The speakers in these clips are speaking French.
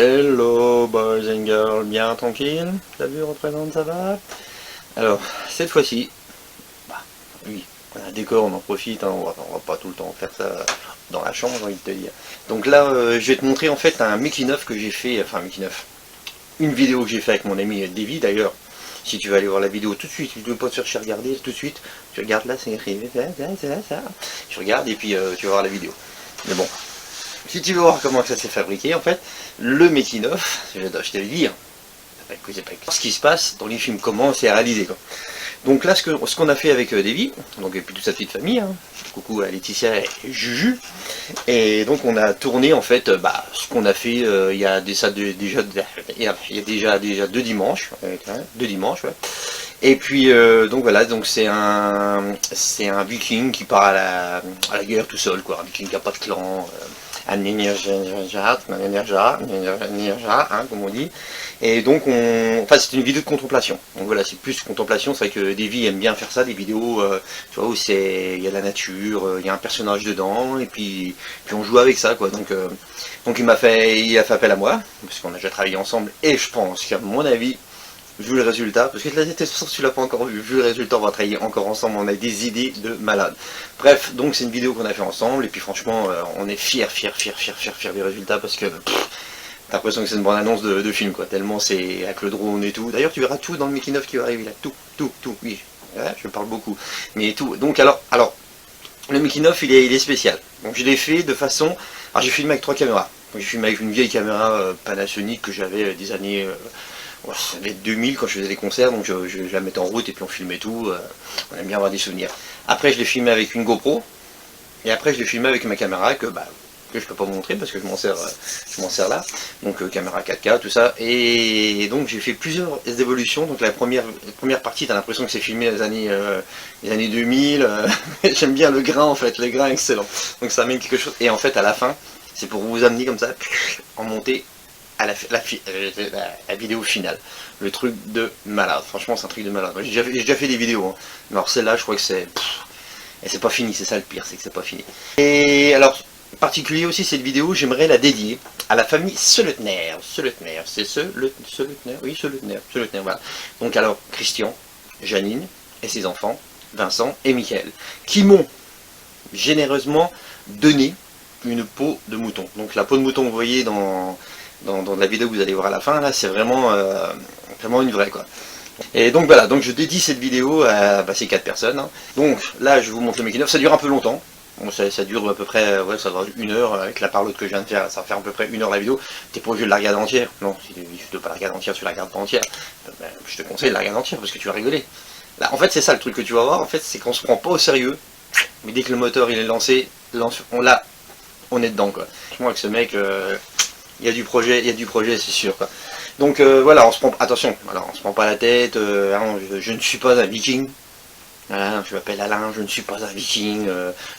Hello boys and girls, bien tranquille? La vue représente, ça va? Alors, cette fois-ci, oui, on a un décor, on en profite, hein, on va pas tout le temps faire ça dans la chambre, j'ai envie de te dire. Donc là, je vais te montrer en fait un making-of que j'ai fait, enfin making-of, une vidéo que j'ai fait avec mon ami Davy d'ailleurs. Si tu veux aller voir la vidéo tout de suite, tu ne peux pas te chercher à regarder tout de suite, tu regardes là, c'est ça. Tu regardes et puis tu vas voir la vidéo. Mais bon, si tu veux voir comment ça s'est fabriqué, en fait, le making-of, je t'avais dit, hein, ce qui se passe dans les films, comment c'est réalisé, quoi. Donc là, ce qu'on a fait avec Davy, donc, et puis toute sa petite famille, hein, coucou à Laetitia et Juju, et donc on a tourné en fait ce qu'on a fait il y a déjà deux dimanches, ouais. Et puis donc voilà, donc c'est un viking qui part à la guerre tout seul, quoi, un viking qui n'a pas de clan. Comme on dit. Et donc, enfin, c'est une vidéo de contemplation. Donc voilà, c'est plus contemplation. C'est vrai que Davy aime bien faire ça, des vidéos, tu vois, où il y a la nature, il y a un personnage dedans, et puis on joue avec ça, quoi. Donc il a fait appel à moi, parce qu'on a déjà travaillé ensemble, et je pense qu'à mon avis, vu le résultat, parce que là, tu l'as pas encore vu le résultat, on va travailler encore ensemble, on a des idées de malade. Bref, donc c'est une vidéo qu'on a fait ensemble, et puis franchement, on est fiers du résultat, parce que t'as l'impression que c'est une bonne annonce de film, quoi, tellement c'est avec le drone et tout. D'ailleurs, tu verras tout dans le making-of qui va arriver, là, tout, oui, ouais, je parle beaucoup, mais tout. Donc alors le making-of, il est spécial. Donc je l'ai fait de façon, alors j'ai filmé avec 3 caméras. Donc j'ai filmé avec une vieille caméra Panasonic que j'avais des années... ça devait être 2000 quand je faisais des concerts, donc je la mettais en route et puis on filmait tout, on aime bien avoir des souvenirs. Après je l'ai filmé avec une GoPro, et après je l'ai filmé avec ma caméra que je peux pas vous montrer parce que je m'en sers là, donc caméra 4K, tout ça, et donc j'ai fait plusieurs évolutions. Donc la première partie, t'as l'impression que c'est filmé les années 2000, j'aime bien le grain en fait, le grain excellent, donc ça amène quelque chose, et en fait à la fin, c'est pour vous amener comme ça, en montée, à la vidéo finale. Le truc de malade. Franchement, c'est un truc de malade. J'ai déjà fait des vidéos. Hein. Mais alors celle-là, je crois que c'est... Et c'est pas fini, c'est ça le pire, c'est que c'est pas fini. Et alors, particulier aussi, cette vidéo, j'aimerais la dédier à la famille Selutner. C'est Selutner, oui, Selutner, voilà. Donc alors, Christian, Janine et ses enfants, Vincent et Michael, qui m'ont généreusement donné une peau de mouton. Donc la peau de mouton que vous voyez dans la vidéo que vous allez voir à la fin, là, c'est vraiment une vraie, quoi. Et donc voilà, donc je dédie cette vidéo à ces 4 personnes. Hein. Donc là, je vous montre le making-of, ça dure un peu longtemps. Bon, ça dure à peu près, ouais, ça va 1 heure, avec la parlotte que je viens de faire, ça va faire à peu près 1 heure la vidéo. T'es pas obligé de la regarder entière. Non, si tu veux pas la regarder entière, tu la regardes pas entière. Je te conseille de la regarder entière, parce que tu vas rigoler. Là, en fait, c'est ça le truc que tu vas voir, en fait, c'est qu'on se prend pas au sérieux, mais dès que le moteur il est lancé, on est dedans, quoi. Moi, avec ce mec... il y a du projet, c'est sûr, quoi. Donc voilà, attention, alors on se prend pas la tête, je ne suis pas un viking. Voilà, je m'appelle Alain, je ne suis pas un viking,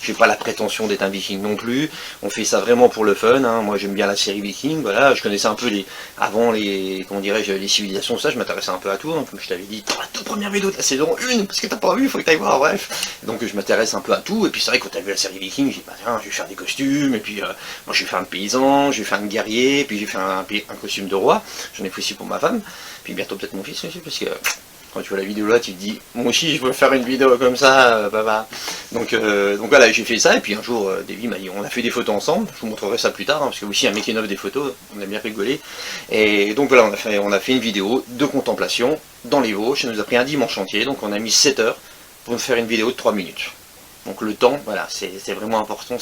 j'ai pas la prétention d'être un viking non plus. On fait ça vraiment pour le fun, hein. Moi j'aime bien la série Viking, voilà, je connaissais un peu avant les, comment dirais-je, les civilisations, ça, je m'intéressais un peu à tout, hein. Comme je t'avais dit, dans la toute première vidéo de la saison 1, parce que t'as pas vu, il faut que t'ailles voir, bref. Donc je m'intéresse un peu à tout, et puis c'est vrai que quand t'as vu la série Viking, j'ai dit, bah tiens, je vais faire des costumes, et puis moi j'ai fait un paysan, j'ai fait un guerrier, puis j'ai fait un costume de roi, j'en ai fait aussi pour ma femme, puis bientôt peut-être mon fils aussi, parce que... Quand tu vois la vidéo là, tu te dis, moi aussi je veux faire une vidéo comme ça, Donc voilà, j'ai fait ça, et puis un jour, Davy m'a dit, on a fait des photos ensemble, je vous montrerai ça plus tard, hein, parce que aussi un making-of des photos, on a bien rigolé. Et donc voilà, on a fait une vidéo de contemplation dans les Vosges, ça nous a pris un dimanche entier, donc on a mis 7 heures pour nous faire une vidéo de 3 minutes. Donc le temps, voilà, c'est vraiment important,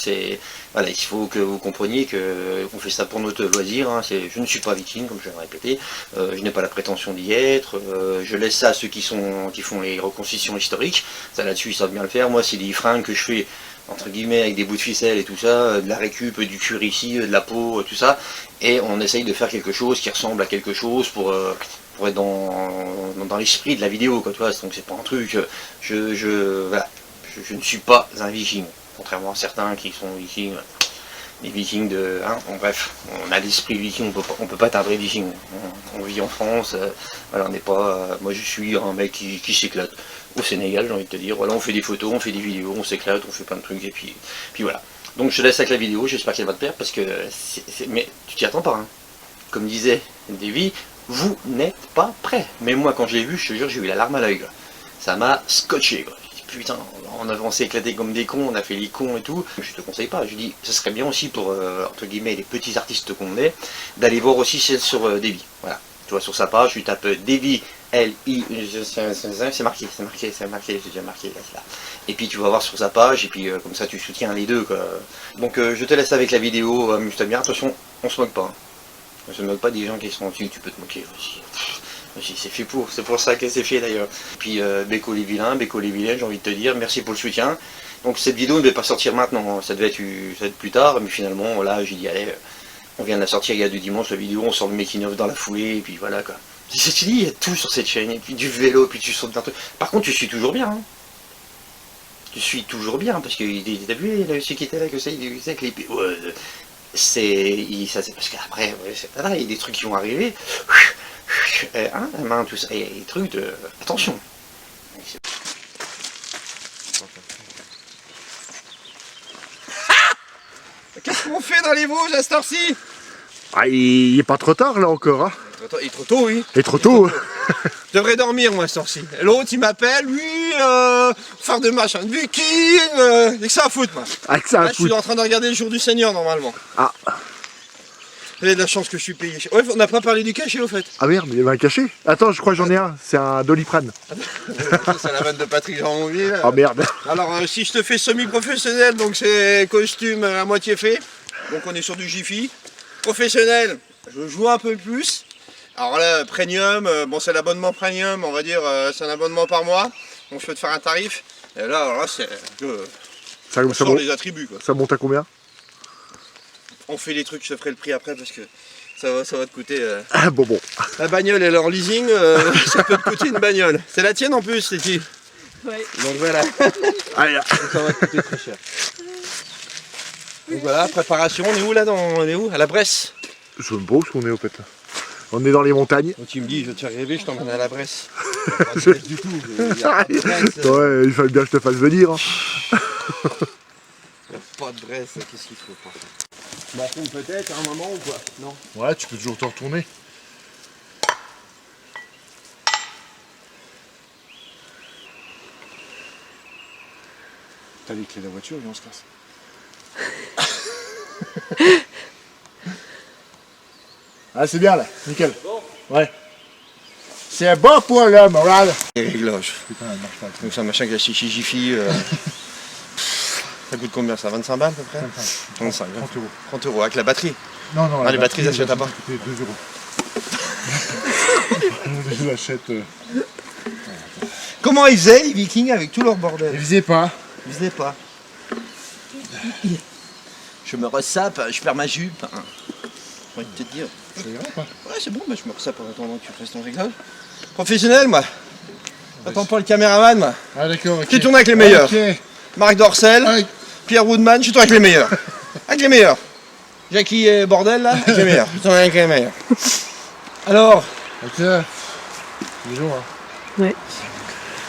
voilà, il faut que vous compreniez qu'on fait ça pour notre loisir, hein, je ne suis pas viking, comme je viens de répéter, je n'ai pas la prétention d'y être, je laisse ça à ceux qui font les reconstitutions historiques, ça là-dessus ils savent bien le faire. Moi c'est des fringues que je fais, entre guillemets, avec des bouts de ficelle et tout ça, de la récup, du cuir ici, de la peau, tout ça, et on essaye de faire quelque chose qui ressemble à quelque chose pour être dans l'esprit de la vidéo, quoi, tu vois. Donc c'est pas un truc, voilà. Je ne suis pas un viking, contrairement à certains qui sont vikings, les vikings de... Hein, bon, bref, on a l'esprit viking, on peut pas être un vrai viking. On vit en France, voilà, on n'est pas... moi je suis un mec qui s'éclate au Sénégal, j'ai envie de te dire. Voilà, on fait des photos, on fait des vidéos, on s'éclate, on fait plein de trucs, et puis voilà. Donc je te laisse avec la vidéo, j'espère qu'elle va te plaire, parce que... Mais tu t'y attends pas, hein. comme disait Davy, vous n'êtes pas prêt. Mais moi, quand je l'ai vu, je te jure, j'ai eu la larme à l'œil. Ça m'a scotché, quoi. Je dis, putain, on s'est éclaté comme des cons, on a fait les cons et tout. Je te conseille pas. Je dis, ce serait bien aussi pour, entre guillemets, les petits artistes qu'on est, d'aller voir aussi celle sur Davy. Voilà. Tu vois, sur sa page, tu tapes Davy, L-I, c'est marqué, j'ai déjà marqué là. Et puis tu vas voir sur sa page, et puis comme ça tu soutiens les deux, quoi. Donc je te laisse avec la vidéo, amuse-toi bien. Attention, on se moque pas. Hein. On se moque pas des gens qui sont dessus, tu peux te moquer aussi. C'est fait pour, c'est pour ça que c'est fait d'ailleurs. Puis Beko les vilains, j'ai envie de te dire, merci pour le soutien. Donc cette vidéo ne devait pas sortir maintenant, ça devait être plus tard, mais finalement là j'ai dit allez, on vient de la sortir il y a 2 dimanches la vidéo, on sort le making of dans la foulée, et puis voilà quoi. C'est dit, il y a tout sur cette chaîne, et puis du vélo, puis tu sautes d'un truc. Par contre tu suis toujours bien. Hein. Tu suis toujours bien, parce que t'as vu celui qui était là, que c'est avec les... Ouais, ça c'est parce qu'après, ouais, là, il y a des trucs qui vont arriver. Hein, la main, tout ça, il y a des trucs de... Attention. Qu'est-ce qu'on fait dans les Vosges à cette heure-ci? Ah, il est pas trop tard là encore, hein. Il est trop tôt, oui. Il est trop tôt. Hein. Je devrais dormir, moi, à cette heure-ci. L'autre, il m'appelle, oui, faire des machins de viking, et que ça à foutre, moi. Ah, que ça à Là, je suis en train de regarder le jour du Seigneur, normalement. Ah. Vous avez de la chance que je suis payé. Ouais, on n'a pas parlé du cachet, au fait. Ah merde, il y avait un cachet. Attends, je crois que j'en ai un. C'est un Doliprane. C'est la vanne de Patrick Jean-Monvier. Ah merde. Alors, si je te fais semi-professionnel, donc c'est costume à moitié fait. Donc on est sur du Jiffy. Professionnel, je joue un peu plus. Alors là, premium, bon c'est l'abonnement premium, on va dire, c'est un abonnement par mois. Donc je peux te faire un tarif. Et là, alors là c'est... Ça monte les attributs, quoi. Ça monte à combien? On fait les trucs, je te ferai le prix après parce que ça va te coûter... Ah bon. La bagnole et leur leasing, ça peut te coûter une bagnole. C'est la tienne en plus, c'est-tu? Ouais. Donc voilà. Allez. Donc ça va te coûter très cher. Donc voilà, préparation, on est où là on est où? À la Bresse. Je sais même pas où qu'on est au fait là. On est dans les montagnes. Donc tu me dis, je vais te faire rêver, je t'emmène à la Bresse. Il n'y a pas de Bresse du tout. Il y a pas de Bresse. Ouais, il fallait bien que je te fasse venir. Hein. Il n'y a pas de Bresse, qu'est-ce qu'il faut pas? Bon, peut-être à un moment ou quoi? Non. Ouais, tu peux toujours te retourner. T'as les clés de la voiture, viens on se casse. Ah, c'est bien là, nickel. Bon. Ouais. C'est bon pour l'homme, regarde. Les réglages. Putain, elle marche pas. Donc c'est un machin que j'ai acheté chez Jiffy. Ça coûte combien ça? 25 balles à peu près? 25. 30 euros. 30 euros avec la batterie. Non, les batteries, ça se fait à part. Ça coûtait 2 euros. Je l'achète. Comment ils faisaient les Vikings avec tout leur bordel? Ils faisaient pas. Ils faisaient pas. Je me ressape, je perds ma jupe. J'ai envie de te dire. C'est vrai quoi? Ouais, c'est bon, bah, je me ressape en attendant que tu fasses ton réglage. Professionnel, moi. Attends pas le caméraman, moi. Ah d'accord, ok. Qui tourne avec les meilleurs. Ok. Marc Dorcel, Ah, Pierre Woodman, je tourne avec les meilleurs. Avec les meilleurs. Jackie et bordel, là, avec les meilleurs. Je tourne avec les meilleurs. Alors. ok. Toujours, hein. Ouais.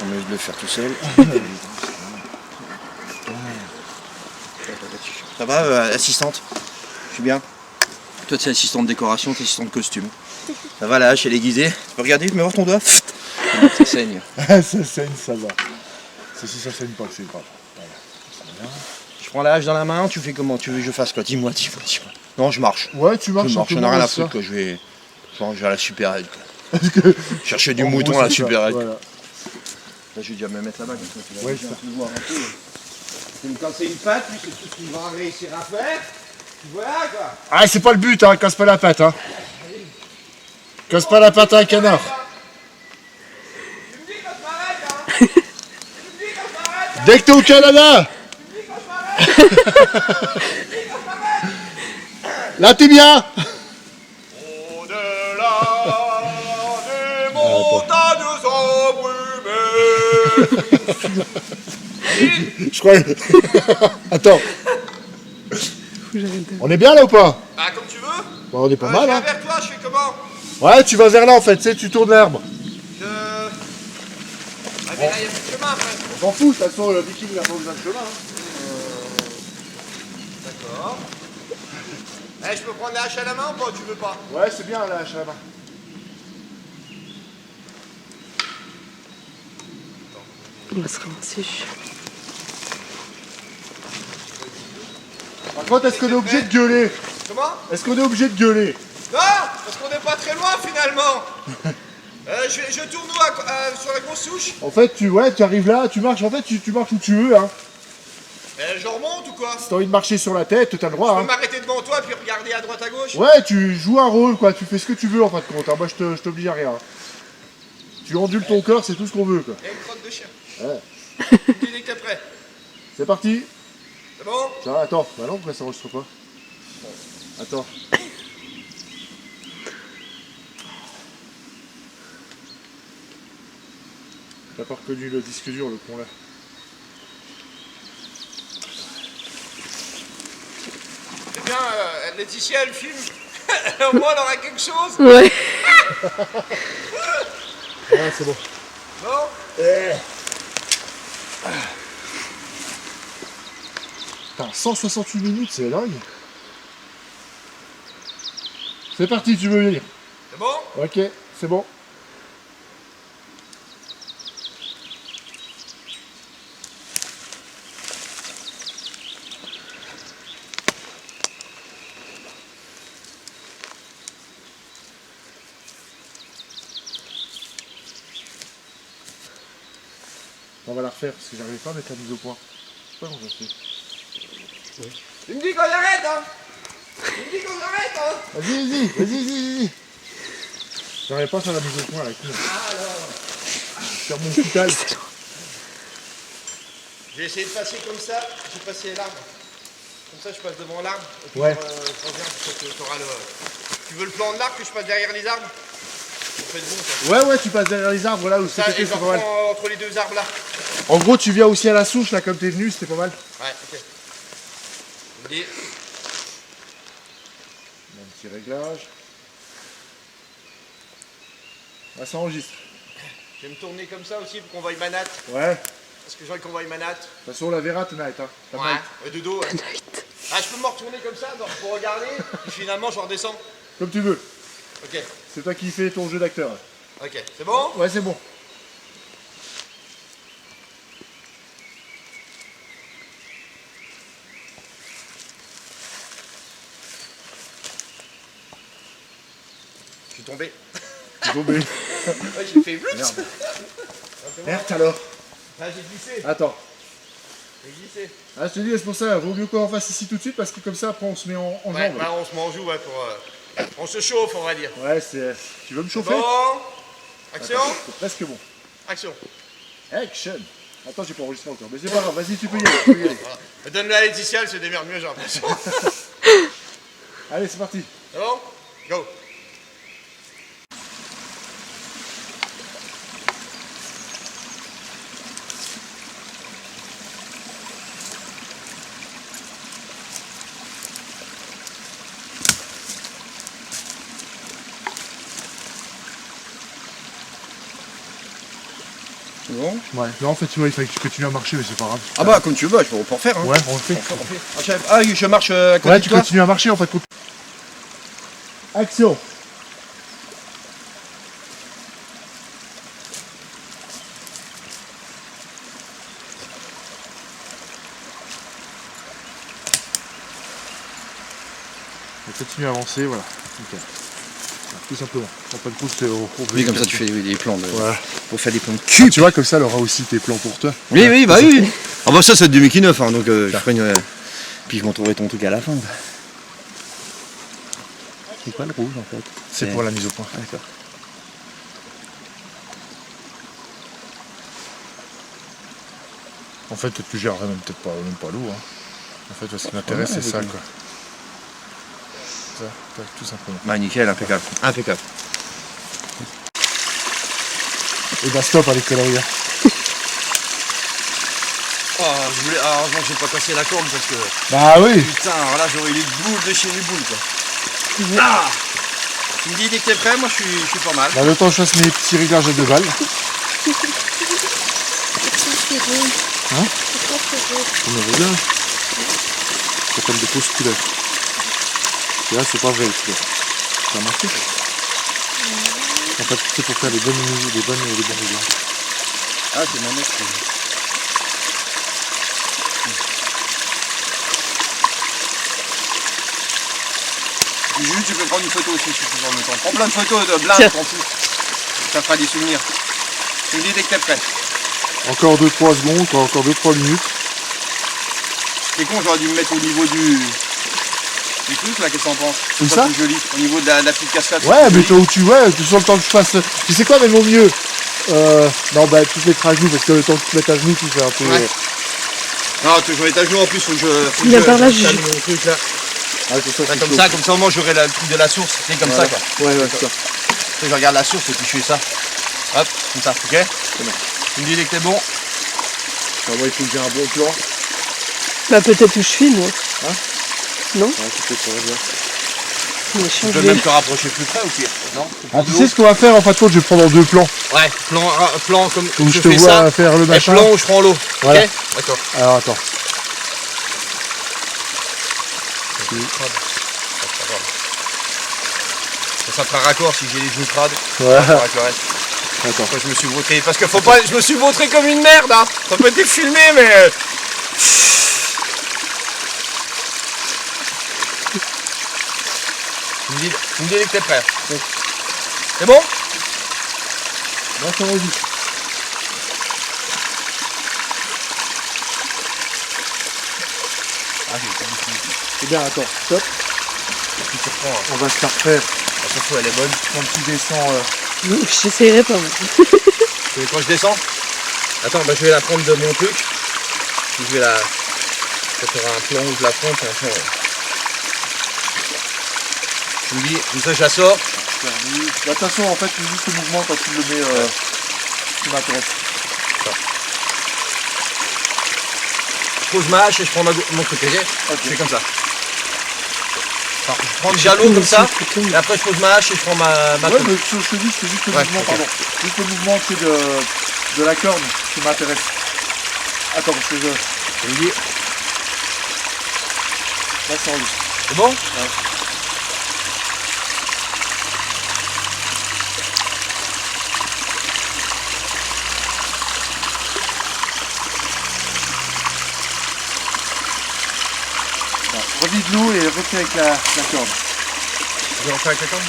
On va le faire tout seul. Ça va, assistante? Je suis bien. Toi, tu es assistante de décoration, tu es assistante de costume. Ça va, la hache, elle est aiguisée. Tu peux regarder, tu me voir ton doigt? Ça saigne. Ça saigne, ça va. Si ça saigne pas, c'est grave. Voilà. Je prends la hache dans la main, tu fais comment? Tu veux que je fasse quoi? Dis-moi. Non, je marche. Ouais, tu marches. Je marche, j'en ai rien à foutre, quoi. Je vais à la supérette, quoi. Chercher du mouton à la supérette. Voilà. Là, je vais déjà me mettre là-bas, comme ça, tu vas Ouais, déjà tout voir un peu. Tu me casses une patte, puis c'est tout ce qu'il va réussir à faire. Voilà, quoi. Ah, c'est pas le but, hein. Casse pas la patte, hein. Casse pas la patte à un canard. Tu me dis quand je m'arrête, hein. Tu me dis quand je m'arrête. Dès que t'es au Canada. Là, t'es bien. Au-delà des montagnes embrumées. Je crois. Attends. On est bien là ou pas? Ah, comme tu veux. Bon, on est pas Je mal, viens hein. vers toi, je fais comment? Ouais, tu vas vers là en fait, tu sais, tu tournes l'herbe. Ah, mais là, il y a plus de chemin après. On s'en fout, de toute façon, le viking n'a pas besoin de chemin. Hein. D'accord. Eh, je peux prendre la hache à la main ou pas? Tu veux pas? Ouais, c'est bien la hache à la main. On va se ramasser. Par contre, est-ce qu'on est obligé de gueuler? Comment? Est-ce qu'on est obligé de gueuler? Non, parce qu'on n'est pas très loin finalement. Je tourne où sur la grosse souche? En fait, tu arrives là, tu marches, en fait, tu marches où tu veux, hein. Je remonte ou quoi? Si t'as envie de marcher sur la tête, t'as le droit, Je peux hein. m'arrêter devant toi puis regarder à droite à gauche? Ouais, tu joues un rôle, quoi, tu fais ce que tu veux, en fin de compte, hein. Moi, je t'oblige à rien. Tu ondules ton corps, c'est tout ce qu'on veut, quoi. Il y a une crotte de chien. Ouais. Tu me dis que t'es prêt. C'est parti. C'est bon? Ça va, attends, bah non, pourquoi ça enregistre pas? Attends. T'as pas reconnu le disque dur, le con là. C'est bien, Laetitia elle filme. Au moins elle aura quelque chose. Ouais. Ouais, c'est bon. Bon? Putain, 168 minutes, c'est dingue. C'est parti, tu veux venir? C'est bon? Ok, c'est bon. On va la refaire parce que j'arrivais pas à mettre la mise au point. Je sais pas comment ça se fait. Tu me dis qu'on arrête, hein? Tu me dis qu'on arrête, hein? Vas-y. J'arrive pas à faire la mise au point avec nous. Faire mon coutal. J'ai essayé de passer comme ça, j'ai passé l'arbre. Comme ça je passe devant l'arbre. Et puis Ouais. je reviens, pour que t'auras le... Tu veux le plan de l'arbre que je passe derrière les arbres? Ça peut être bon ça. Ouais, tu passes derrière les arbres là où Ça, c'était, et je c'est pas mal. reprends entre les deux arbres là. En gros, tu viens aussi à la souche là comme t'es venu, c'était pas mal. Ouais, ok. Tu me dis. Un petit réglage. Ah, ça enregistre. Je vais me tourner comme ça aussi pour qu'on voie Manat. Ouais. Parce que je vois qu'on voit Manat. De toute façon, on la verra tonight. Hein. Ouais, de dos. Ouais. Ah, je peux me retourner comme ça pour regarder, puis finalement je redescends. Comme tu veux. Ok, C'est toi qui fais ton jeu d'acteur. ok. C'est bon? Ouais, c'est bon. Je suis tombé. C'est tombé. Ouais, j'ai fait blitz. Merde. Merde alors. Ah, j'ai glissé. Attends. J'ai glissé. Ah, je te dis, c'est pour ça, vaut mieux qu'on en fasse ici tout de suite parce que comme ça, après, on se met en Ouais, jambe. bah, on se met en joue, ouais, pour. On se chauffe, on va dire. Ouais, c'est. Tu veux me chauffer? Bon. Action. Attends, c'est presque bon. Action. Action. Attends, j'ai pas enregistré encore. Mais c'est pas grave, vas-y, tu peux y aller. Voilà. Donne-le à Laetitia, elle se démerde mieux, j'ai l'impression. Allez, c'est parti. C'est bon? Go. C'est bon? Ouais. Là, en fait, tu vois, il fallait que tu continues à marcher, mais c'est pas grave. Ah bah comme tu veux, je peux en faire. Hein. Ouais, on le fait. Ah, je marche à côté Ouais, de tu toi. continues à marcher, en fait. Action. On continue à avancer, voilà. Ok. Voilà, tout simplement. En fin de compte, c'est au Oui, comme ça tu fais des plans de... Voilà. Pour faire des plans de cul. Tu vois, comme ça, elle aura aussi tes plans pour toi. Oui, bah oui. Ah bah ça c'est 2009, hein, donc je ferai une... Puis je montrerai ton truc à la fin. C'est quoi le rouge en fait? C'est pour la mise au point. Ah, d'accord. En fait, tu gérerais même pas l'eau. Hein. En fait, ce qui m'intéresse, c'est ça, quoi. Ça, tout simplement. Bah nickel, impeccable. Impeccable. Et bah stop avec conneries. Hein. Oh, heureusement que j'ai pas cassé la corde parce que. Bah oui. Putain, alors là j'aurais eu les boules de chez les boules quoi. Ah, tu me dis dès que t'es prêt, moi je suis pas mal. Bah le temps que je fasse mes petits réglages à 2 balles. Hein? Comme le réglage. Ça s'appelle des pauses couleurs. Et là, c'est pas vrai, tu vois. Ça a marché. En fait, c'est pour faire les bonnes réglages. Ah, c'est mon autre. Jules, tu peux prendre une photo aussi si tu veux en même temps. Prends plein de photos de blindes, Tiens. t'en fous. Ça fera des souvenirs. Tu me dis dès que t'es prêt. Encore 2-3 secondes, encore 2-3 minutes. C'est con, j'aurais dû me mettre au niveau du truc là, qu'est-ce que t'en penses? Où C'est ça plus joli. Au niveau de la petite cascade. Ouais, mais toi où tu vois, tu sens le temps que je fasse. Tu sais quoi, même au mieux. Non, bah, tu te mettras à genoux parce que le temps que tu te mettes à genoux, tu fais un peu. Ouais. Non, tu je vais être à genoux en plus, faut que je. Il y a par là, j'installe Juju. mon truc là. Ah, c'est ça, Là, c'est comme chaud. ça, au moins j'aurai le truc de la source. C'est comme Voilà. ça quoi. Ouais, c'est ça. Après, je regarde la source et puis je fais ça. Hop, comme ça, ok? bon. Tu me dis dès que t'es bon. Enfin, moi, il faut que j'ai un bon plan. Bah peut-être où je suis moi. Hein? Non? Ouais, tu peux bien. On va Tu changer. peux même te rapprocher plus près ou pire, non? Ah, tu sais ce qu'on va faire en fin de compte, je vais prendre en 2 plans. Ouais, plan comme Où je te fais vois ça. faire le Et machin. plan où je prends l'eau. Voilà. Ok? D'accord. Alors attends. Ça fera raccord si j'ai les genoux crades. Ouais. Avec le reste. Attends. Après, je me suis vautré. Parce que faut pas. Je me suis vautré comme une merde, hein. Ça peut être filmé, mais. Tu me dis dès que t'es prêt. C'est bon? Là, ça va vite. Ah, j'ai pas dit. C'est bien, attends. Stop. Et puis tu reprends. Hein. On va se la refaire. Surtout, elle est bonne. Quand tu descends. J'essayerai pas moi. Et quand je descends. Attends, bah, je vais la prendre de mon truc. Puis je vais la. Ça fera un plan où je la prends. Puis après, tu me dis, comme ça, je la sors. Permis. De toute façon, en fait, c'est juste le mouvement quand tu le mets. Qui m'intéresse. Je pose ma hache et je prends mon truc, ok? Ok. Je fais comme ça. Enfin, je prends déjà l'eau comme ça. Et après, je pose ma hache et je prends ma Ouais, truc. mais je te dis, c'est juste le Ouais, mouvement, ok. pardon. Juste le mouvement c'est de la corne qui m'intéresse. Attends, parce que je. Tu me dis, Là, c'est enregistré. c'est bon? Revide l'eau et refais avec la corde. Je vais refaire avec la corde?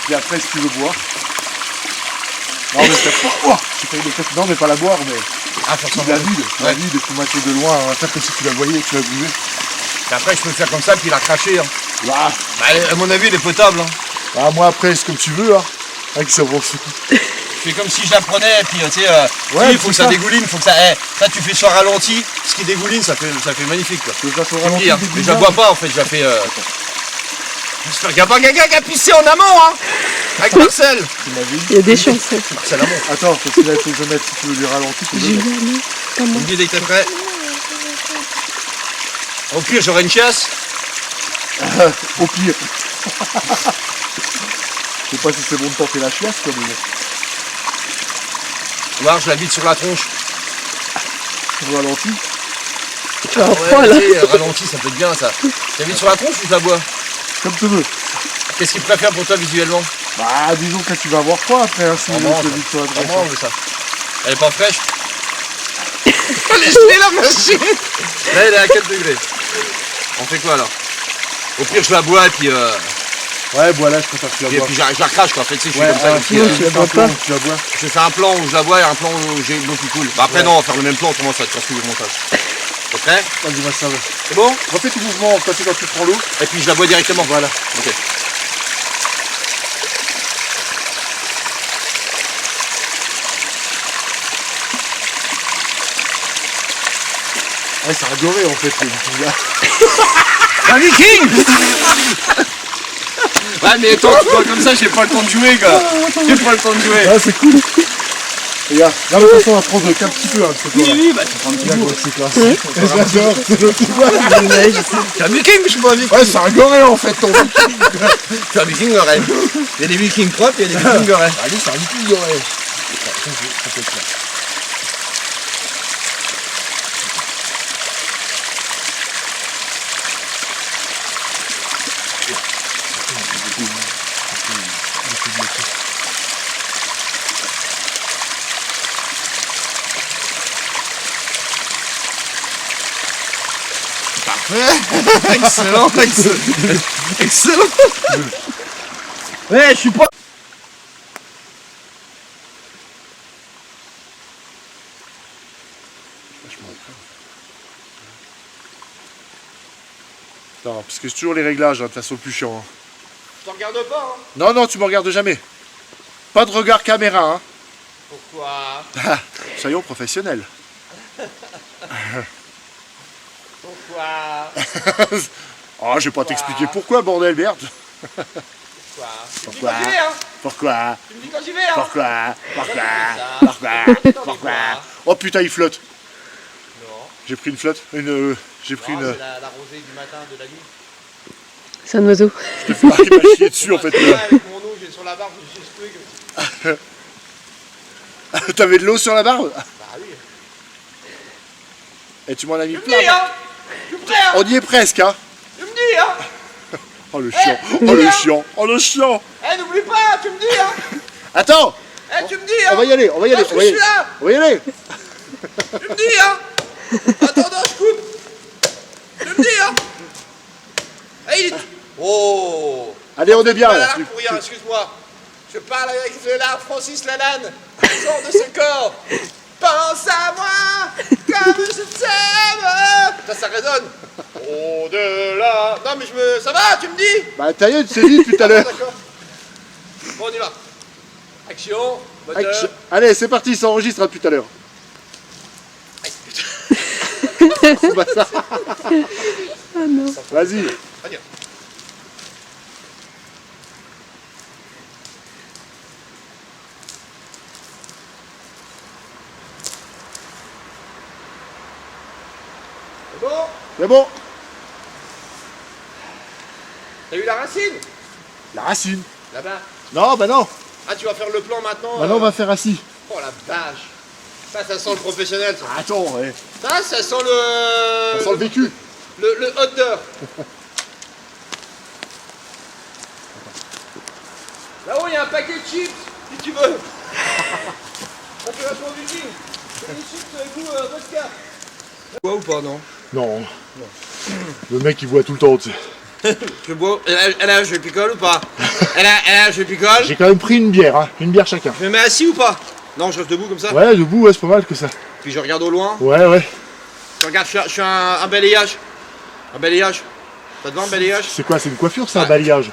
Et après, si tu veux boire. Non, mais c'est pas. Oh, j'ai failli le faire. Non, mais pas la boire, mais. Ah, faut Tu la vides. Tu la vides, tu mates de loin. On va faire comme si tu la voyais et tu la buvais. Et après, je peux faire comme ça, puis la cracher. Hein. Ah, Bah, à mon avis, elle est potable. Hein. ah, moi, après, c'est comme tu veux, hein. Avec ça, bon, Je fais comme si je la prenais, et puis tu sais, Ouais, il faut c'est que ça ça. dégouline, faut que ça. Ça, tu fais sur ralenti, ce qui dégouline, ça fait magnifique. Quoi. je fasse au Tu me ralenti. dis, hein. des Mais je la bouillons. bois pas en fait, je la fais. J'espère qu'il n'y a pas quelqu'un qui a pissé en amont, hein. Avec Marcel. T'imagines. Il y a des chances. hein. C'est l'amont. Attends, parce que là, il faut que je mette, si tu veux du ralenti, tu veux. Juliana, pas Tu moi. me dis dès que t'es prêt. Au pire, j'aurai une chasse. Au pire. Je sais pas si c'est bon de tenter la chiasse, quoi, mais Voir, je la vide sur la tronche. au ralenti. Tu vas Ouais, froid là. tu sais, ralenti, ça peut être bien ça. Tu la vides sur la tronche ou je la bois? Comme tu veux. Qu'est-ce qu'il préfère pour toi visuellement? Bah, disons que tu vas avoir froid après, hein, si Vraiment, tu le vide sur la droite. Vraiment, on veut ça. Elle est pas fraîche? Allez, je mets la machine. Là, elle est à 4 degrés. On fait quoi alors? Au pire, je la bois et puis, Ouais, voilà, je préfère que tu la bois. je la recrache quoi. En fait, tu sais, je fais Ouais, comme ça. comme si, sinon, tu tu la la bois pas. Tu la bois. je fais un plan où je la bois et un plan où j'ai l'eau qui coule. Bah après, Ouais. non, on va faire le même plan, autrement ça va te casse tout le montage. T'es prêt? Vas-y, moi, ça va. C'est bon? Refais tout mouvement, passer quand tu prends l'eau. Et puis je la bois directement. Voilà. Ok. Ouais, c'est un doré, en fait, le viking, là. Un viking! Ouais, mais attends, tu vois, comme ça, j'ai pas le temps de jouer, gars. J'ai pas le temps de jouer. Ah, c'est cool. Regarde, là, de toute façon, on va prendre qu'un petit peu, hein, de ce Oui, là. oui, bah tu prends un petit Regarde, bout. ouais, c'est classe. Et j'adore, c'est le petit bois. Ouais, je sais. C'est un viking, je suis pas un viking. Ouais, c'est un goré, en fait, ton viking. C'est un viking goré. Il y a des vikings propres et il y a des vikings gorés. Allez, c'est un viking goré. Ça peut être là. Parfait. Excellent, excellent. Ouais, je suis pas... Non, parce que c'est toujours les réglages, hein, de toute façon, le plus chiant. Hein. Je te regarde pas, hein. Non, non, tu me regardes jamais. Pas de regard caméra, hein. Pourquoi? Soyons professionnels. Pourquoi? Oh, je vais pas t'expliquer pourquoi, bordel, merde. Pourquoi? Tu me dis Pourquoi? quand j'y vais, hein. Pourquoi? Tu me dis quand j'y vais, hein. Pourquoi? Pourquoi? Pourquoi? Pourquoi? Oh putain, il flotte. Non. J'ai pris une flotte. J'ai pris Non, une. c'est la rosée du matin, de la nuit. C'est un oiseau. Il m'a chié dessus en fait. Ouais, avec mon eau, j'ai sur la barbe, j'ai ce truc. T'avais de l'eau sur la barbe? Bah oui. Et tu m'en as mis Tu me plein. dis, hein. Je suis prêt, hein. On y est presque, hein. Tu me dis, hein. Oh le chiant. Oh le chiant. Oh le chiant. Eh, n'oublie pas, tu me dis, hein. Attends. Eh, tu me dis, hein. On va y aller. On va y aller. Parce que je suis là. On va y aller. Tu me dis, hein. Attends, je coupe. Tu me dis, hein. Eh, il est... Oh. Allez, on est bien Pas là. là pour rien, excuse-moi. Je parle avec le là, Francis Lalanne. Sors de ce corps. Pense à moi comme je t'aime. Ça résonne. Au-delà. Non mais ça va, tu me dis. Bah t'as eu, c'est dit tout à l'heure. D'accord. Bon, on y va. Action, moteur. Action. Allez, c'est parti, ça enregistre à tout à l'heure. C'est pas ça. Ah non. Vas-y. Allez. C'est bon. C'est bon. T'as eu la racine? La racine. Là-bas. Non, bah non. Ah, tu vas faire le plan maintenant. Maintenant on va faire assis. Oh la vache. Ça sent le professionnel, ça. Attends, ouais. Ça sent le... Ça sent le vécu. Le hot dog. Là-haut, il y a un paquet de chips, si tu veux. On fait vachement du king. C'est des chips goût vodka. Bois ou pas, non? Non. Le mec il boit tout le temps, tu sais. Je bois. Elle a, je picole ou pas? Elle a, je picole. J'ai quand même pris une bière, hein. Une bière chacun. Je me mets assis ou pas? Non, je reste debout comme ça. Ouais, debout, ouais, c'est pas mal que ça. Puis je regarde au loin. Ouais, ouais. Je regarde, je suis un balayage. Un balayage. T'as devant un balayage? C'est quoi, c'est une coiffure, c'est un Ouais. balayage?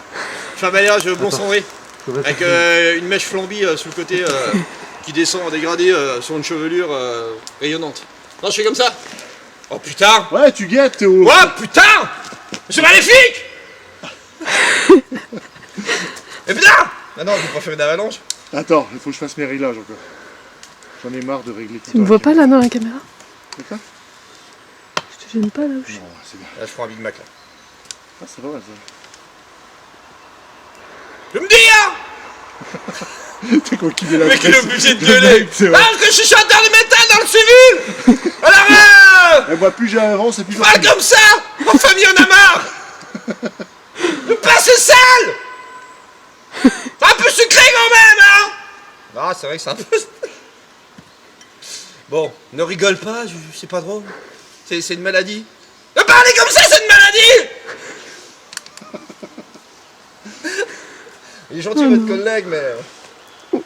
Je fais un balayage blond cendré. Faudrait Avec faire- une mèche flambi sur le côté qui descend en dégradé sur une chevelure rayonnante. Non, je fais comme ça. Oh putain! Ouais, tu guettes, Théo. Oh putain! C'est maléfique! Et putain! Ah non, je préfère une avalanche. Attends, il faut que je fasse mes réglages encore. J'en ai marre de régler tout Tu me vois pas là dans la caméra? C'est quoi? Je te gêne pas là où je suis. Non, c'est bien. Là, je prends un Big Mac là. Ah, c'est pas mal ça. Je me dis, hein! T'es quoi qui est la Le mec, il est presse. obligé de Le gueuler! mec, c'est Ah, vrai. parce que je suis chanteur de métal dans le civil! Alors, Et moi, plus j'avance et plus j'en parle comme ça! En famille, on a marre! Le pain, c'est sale! C'est un peu sucré quand même, hein! Ah, c'est vrai que c'est un peu... Bon, ne rigole pas, c'est pas drôle. C'est une maladie. De parler comme ça, c'est une maladie! Il est gentil, votre collègue, mais...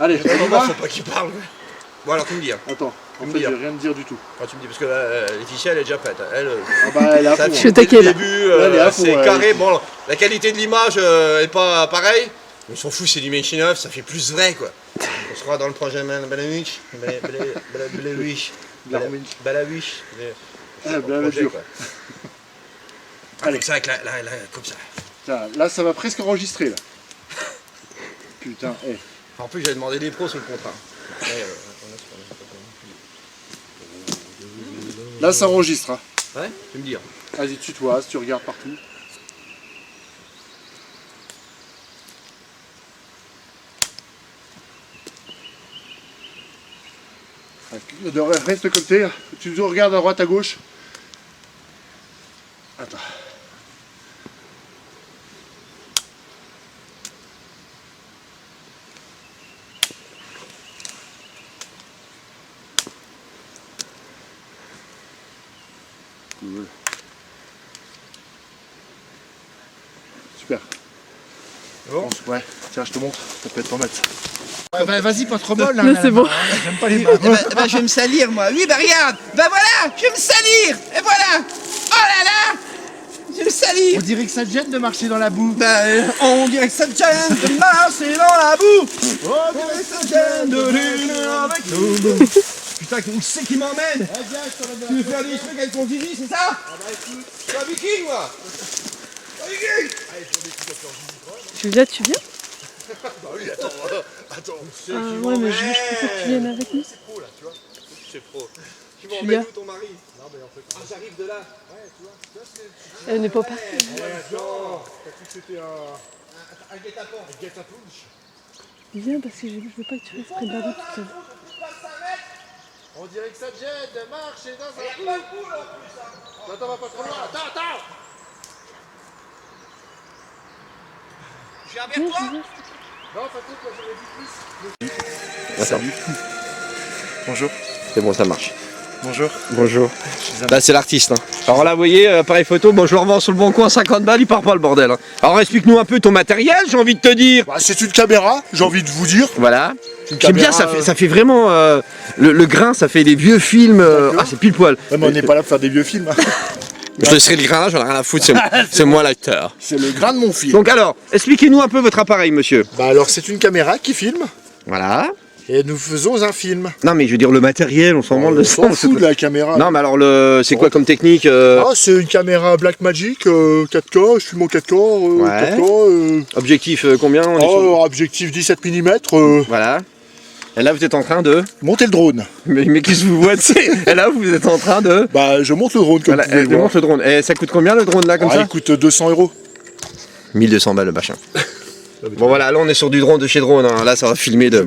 Allez, on y Vraiment, va. faut pas qu'il parle. Bon, alors, tu me dis, hein. Attends, en me fait, dis, je hein. vais rien te dire du tout. Quand tu me dis, parce que Laetitia, elle est déjà prête. Elle, Ah bah, elle est à ça fond. fait Je suis hein. au taquet, dès le là. début, Elle est à fond, c'est ouais. carré. Bon, la qualité de l'image est pas pareille. Mais on s'en fout, c'est du making of, ça fait plus vrai, quoi. On sera dans le projet Balawich. Balawich. Balawich. Ah, bien le dur. Allez, ça avec comme ça. Tiens, là, ça va presque enregistrer, là. Putain, eh. En plus, j'avais demandé des pros sur le contrat. Là, ça enregistre, hein. Ouais, tu me dis. Vas-y, tutoises, tu regardes partout. Reste comme t'es. Tu nous regardes à droite, à gauche. Attends. Cool. Super. Bon. Ouais, tiens, je te montre, ça peut être pas mal. Bah, vas-y, pas trop molle. Là, c'est bon. J'aime pas les mains. Je vais me salir moi. Oui, bah regarde. Bah voilà, je vais me salir. Et voilà. Oh là là. Je vais me salir. On dirait que ça te gêne de marcher dans la boue. Bah, on dirait que ça te gêne de marcher dans la boue. On dirait que ça te gêne de l'une avec nous. Putain, où c'est qui m'emmène? Tu veux faire des trucs avec ton zizi, c'est ça? Je suis un viking, moi. Un viking. Julia, tu viens? Bah oui, attends. Ah ouais, mais je préfère que tu viennes avec nous. C'est pro là, tu vois. C'est pro. Tu Julia. m'emmènes où ton mari? Non, mais en fait. Ah, j'arrive de là. Ouais, tu vois, Elle n'est pas partie. attends. T'as cru que c'était Un guet-apens. un guet-apens. Viens parce que je veux pas que tu restes près de la route toute seule. On dirait que ça te gêne de marcher dans un Il y a pas de boule en plus. Hein. Attends, va pas trop loin. Attends. Je viens Viens, vers toi. Julia. Non, Fatou, moi j'aurais dit plus. Salut. Bonjour. C'est bon, ça marche. Bonjour. Bonjour. Là, c'est l'artiste. Hein. Alors là, vous voyez, appareil photo, bon, je le revends sur le bon coin, 50 balles, il part pas le bordel. Hein. Alors explique-nous un peu ton matériel, j'ai envie de te dire. Bah, c'est une caméra, j'ai envie de vous dire. Voilà. Une J'aime bien, caméra, ça fait vraiment le grain, ça fait des vieux films. Ah, c'est pile poil. Ouais, mais on n'est pas là pour faire des vieux films. Je te serai le grain, j'en ai rien à foutre, c'est moi l'acteur. C'est le grain de mon film. Donc alors, expliquez-nous un peu votre appareil, monsieur. Bah alors, c'est une caméra qui filme Voilà. et nous faisons un film. Non, mais je veux dire, le matériel, on s'en branle On le s'en sens. fout de la caméra. Non, mais alors, c'est quoi comme technique Ah, c'est une caméra Blackmagic 4K, je filme en 4K. Ouais. 4K Objectif combien on est sur- objectif 17 mm. Voilà. Et là, vous êtes en train de. Monter le drone. Mais qu'est-ce que vous voyez? Et là, vous êtes en train de. Bah, je monte le drone comme Voilà, vous pouvez elle voir. monte le drone. Et ça coûte combien le drone là, comme Ah, ça il coûte 200 €. 1200 balles le machin. Bon voilà, là on est sur du drone de chez Drone, hein. Là ça va filmer de...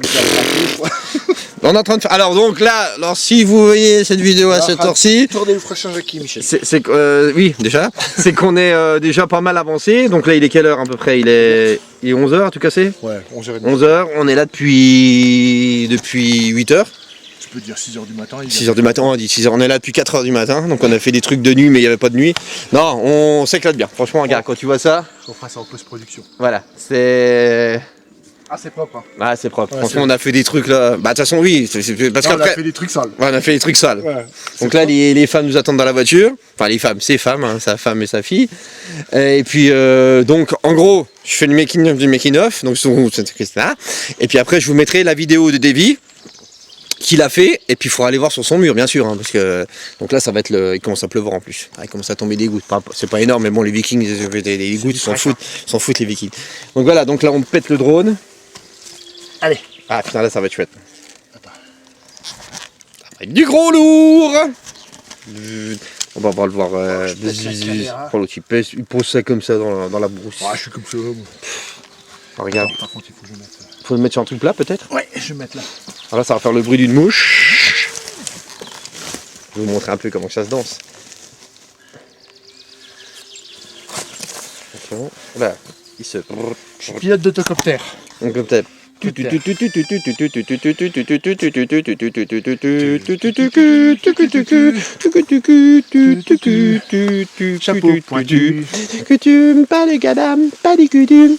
On est en train de faire... Alors donc là, si vous voyez cette vidéo à cette heure-ci, Tournez le prochain Jackie, Michel. oui déjà, c'est qu'on est déjà pas mal avancé. Donc là il est quelle heure à peu près? Il est 11h à tout casser? Ouais, 11h30. 11h, on est là depuis 8h. Tu peux dire 6h du matin. 6h du matin, on dit 6h, on est là depuis 4h du matin. Donc on a fait des trucs de nuit mais il n'y avait pas de nuit. Non, on s'éclate bien. Franchement regarde, quand tu vois ça, On fera ça en post-production. voilà, c'est... Ah, c'est propre. Hein. Ah c'est propre, Ouais, franchement on a fait des trucs là, bah de toute façon oui, parce Là, on a qu'après, fait des trucs sales. ouais, on a fait des trucs sales. Ouais. Donc là les femmes nous attendent dans la voiture, enfin les femmes, ses femmes, hein, sa femme et sa fille. Et puis donc en gros, je fais le making of du making of, donc sur cette là. Et puis après je vous mettrai la vidéo de Davy qu'il a fait, et puis il faudra aller voir sur son mur bien sûr, hein, parce que donc là ça va être il commence à pleuvoir en plus. Ah, il commence à tomber des gouttes. C'est pas énorme, mais bon les Vikings des gouttes, ils s'en foutent les Vikings. Donc voilà, donc là on pète le drone. Allez. Ah putain là ça va être chouette. Ça va être du gros lourd. On va le voir. Oh, l'autre, il pose ça comme ça dans la brousse. Ah, je suis comme ça. Bon. Oh, regarde. Par contre, il faut que je mette. Faut le mettre sur un truc plat peut-être. Ouais, je vais mettre là. Alors là ça va faire le bruit d'une mouche. Je vais vous montrer un peu comment ça se danse. Attention. Là, il se. Je suis pilote d'autocoptère. Donc comme t'as. Chapeau pointu. Coutume, pas les gadam, pas les coutumes.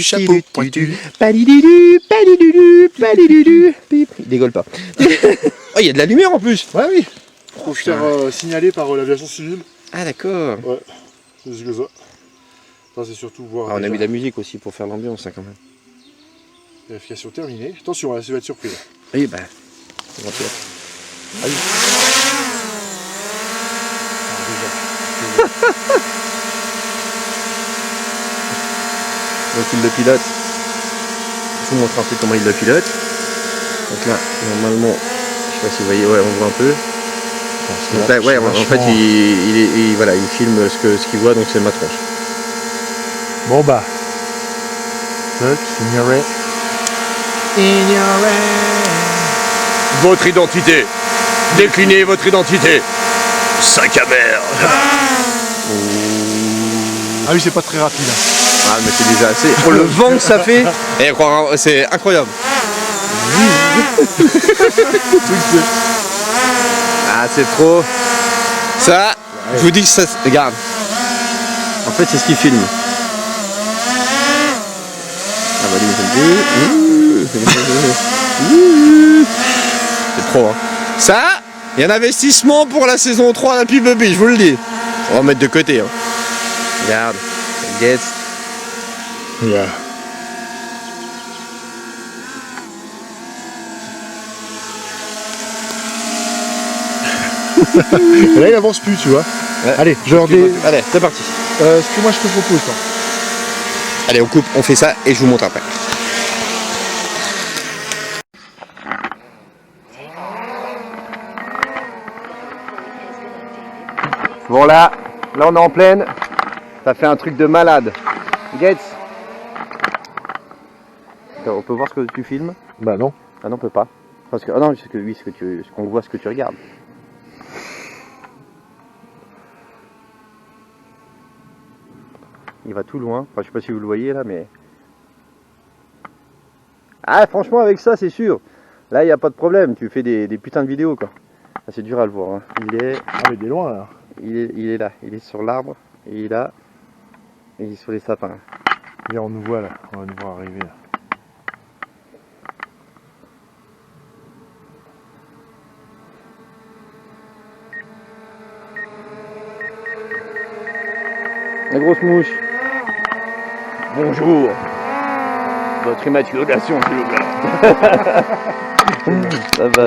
Chapeau pointu. Palidudu, palidudu, palidudu. Il dégolle pas. Oh, il y a de la lumière en plus. Ouais, oui. Faut se faire signaler par l'aviation civile. Ah d'accord. Ouais, c'est ce que ça. Ça, c'est surtout voir. Ah, on a mis de la musique aussi pour faire l'ambiance hein, quand même. Vérification terminée. Attention, ça va être surprise. Oui, bah. On va faire. Ah oui. Donc il le pilote. Je vous montre un peu comment il le pilote. Donc là, normalement, je sais pas si vous voyez, ouais, on voit un peu. Donc là, ouais, en fait, voilà, il filme ce qu'il voit, donc c'est ma tronche. Bon bah. Touch, ignorer. Ignorer. votre identité. Déclinez votre identité. Sac à merde. Ah oui, c'est pas très rapide. Ah mais c'est déjà assez. Pour le vent que ça fait, c'est incroyable. Ah c'est trop. Ça, je vous dis que ça. Regarde. En fait c'est ce qu'il filme. Ah bah lui c'est trop hein. Ça, il y a un investissement pour la saison 3 d'Happy Bubbly, je vous le dis. On va mettre de côté hein. Regarde, Gates. Yeah. Là il avance plus, tu vois. Ouais. Allez, je leur dis. Allez, c'est parti. Ce que moi je te propose, toi. Allez, on coupe, on fait ça et je vous montre après. Bon là on est en pleine. Ça fait un truc de malade. Gates. Attends, on peut voir ce que tu filmes? Bah non. Ah non, on peut pas. Parce que, ah non, ce qu'on voit ce que tu regardes. Il va tout loin. Enfin, je sais pas si vous le voyez là, mais. Ah, franchement, avec ça, c'est sûr. Là, il n'y a pas de problème. Tu fais des putains de vidéos, quoi. Ah, c'est dur à le voir. Hein. Il est. Ah mais il est loin là. Il est là. Il est sur l'arbre. Et il est là. Et il est sur les sapins. Et on nous voit là. On va nous voir arriver là. La grosse mouche. Bonjour. Votre immatriculation, s'il vous plaît. Ça va.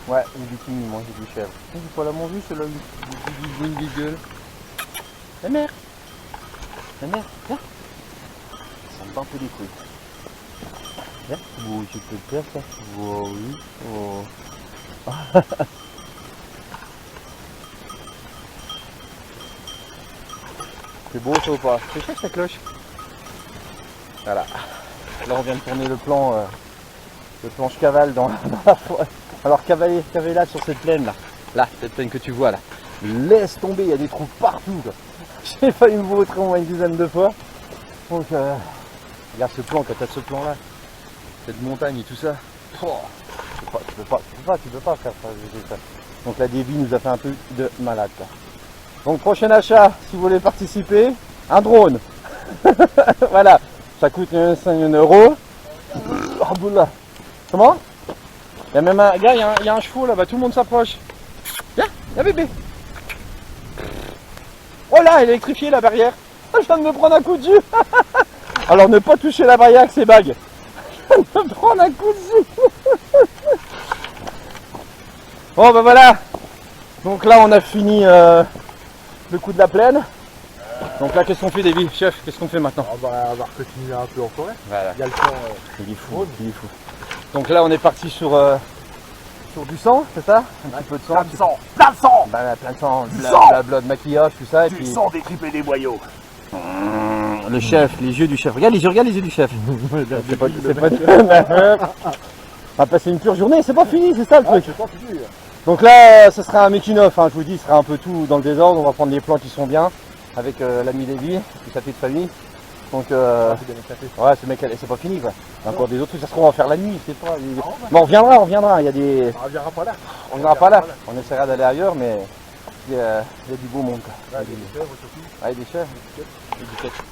Ouais, le viking, il mangeait du chèvre. Vous pouvez la manger, celui-là, du gueule. La mère, viens. Ça me bat un peu les couilles. Viens. Oh, je peux le faire, ça. Oh, oui. Oh. C'est beau, ça ou pas? C'est chouette, sa cloche. Voilà. Là, on vient de tourner le plan je cavale dans la forêt. Alors cavaler là sur cette plaine là. Là, cette plaine que tu vois là. Laisse tomber, il y a des trous partout quoi. J'ai failli me vautrer au moins une dizaine de fois. Donc regarde ce plan, quand tu as ce plan là, cette montagne et tout ça. Oh, tu peux pas faire ça. Donc la débit nous a fait un peu de malade quoi. Donc prochain achat, si vous voulez participer, un drone. Voilà, ça coûte 5 €. Oh, boula. Comment? Il y a même un gars, il y a un chevaux là-bas, tout le monde s'approche. Viens, viens bébé. Oh là, elle est électrifiée la barrière. Je viens de me prendre un coup de jus. Alors ne pas toucher la barrière avec ses bagues. Je viens de me prendre un coup de jus. Bon ben voilà. Donc là on a fini le coup de la plaine. Donc là qu'est-ce qu'on fait Davy? Chef, qu'est-ce qu'on fait maintenant? On va continuer un peu en forêt. Voilà. Il y a le temps. Il est fou, il est fou. Donc là on est parti sur du sang, c'est ça? Un petit peu de sang. Plein de sang. Plein de sang. Bah, plein de sang, Du de sang. la blood, maquillage, tout ça. Et Du puis sang détripé des boyaux. le chef, les yeux du chef. Regarde les yeux du chef. C'est pas. On va passer une pure journée, c'est pas fini, c'est ça le truc. C'est pas fini. Donc là, ce sera un making-of, hein, je vous dis, ce sera un peu tout dans le désordre. On va prendre les plans qui sont bien avec l'ami Davy, et sa petite famille. Donc, ouais, ce mec, c'est pas fini quoi. Il y a encore des autres trucs, ça se trouve, on va faire la nuit, je sais pas. Bon, on reviendra. Il y a des. On reviendra pas là. On viendra pas là. On essaiera d'aller ailleurs, mais il y a du beau monde quoi. Ouais, des chèvres surtout. Ouais, des chèvres, des éduquettes.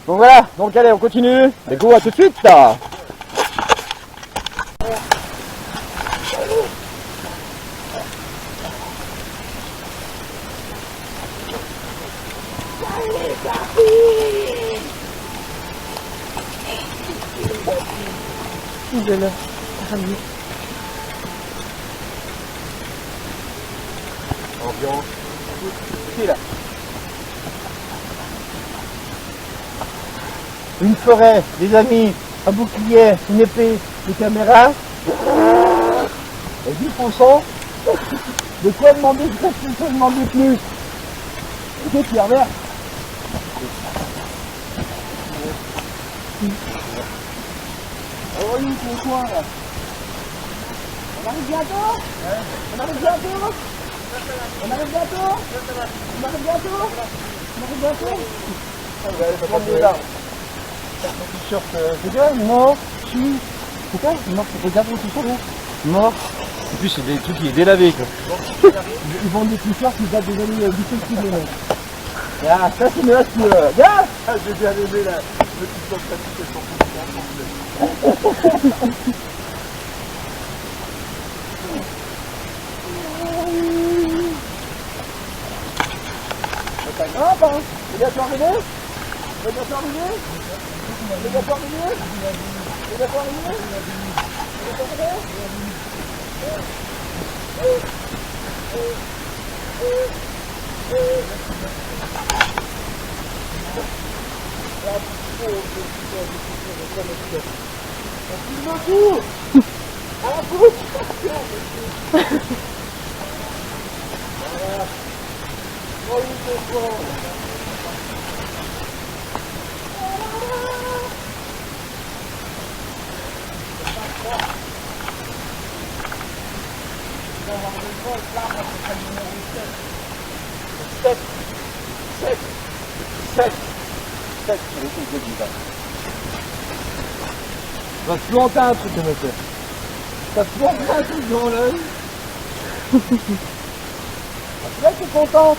Donc voilà, donc allez, on continue. Et go, à tout de suite là. De le ramener. Ambiance. Ici là. Une forêt, des amis, un bouclier, une épée, des caméras. Et 10%. De quoi demander plus? Ok, Pierre Vert. Oh, il est au coin là. On arrive bientôt? On arrive bientôt? On arrive bientôt? On arrive bientôt? On arrive bientôt? On va aller là. Mon t-shirt, c'est quoi? Mort? Si. C'est quoi? Mort, c'est regarde mon t-shirt là. Mort. En plus, c'est des trucs qui est délavé quoi. Ils vendent des t-shirts qui datent des années 17 km. Ah, ça c'est mieux, regarde! Ah, j'ai bien aimé la petite plante pratique sur Ah, pardon. C'est bientôt arrivé? C'est bientôt arrivé? C'est bientôt arrivé? C'est bientôt arrivé? C'est bientôt arrivé? Va te planter un truc, monsieur. Ça te planter un truc dans l'œil. Là, tu es content.